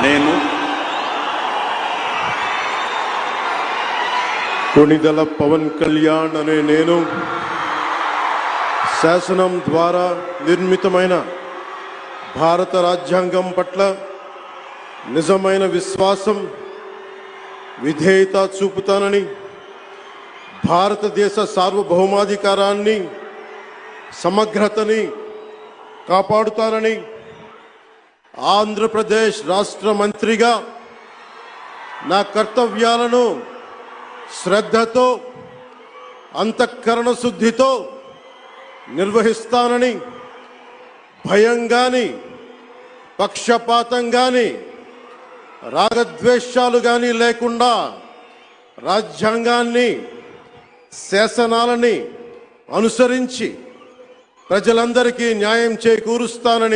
నేను కొణిదెల పవన్ కళ్యాణ్ అనే నేను శాసనం ద్వారా నిర్మితమైన భారత రాజ్యాంగం పట్ల నిజమైన విశ్వాసం విధేయత చూపుతానని, భారతదేశ సార్వభౌమాధికారాన్ని సమగ్రతని కాపాడుతానని, ఆంధ్రప్రదేశ్ రాష్ట్ర మంత్రిగా నా కర్తవ్యాలను శ్రద్ధతో అంతఃకరణ శుద్ధితో నిర్వహిస్తానని, భయం గాని పక్షపాతం గాని రాగద్వేషాలు గాని లేకుండా రాజ్యాంగాన్ని శాసనాలని అనుసరించి ప్రజలందరికీ న్యాయం చేకూరుస్తానని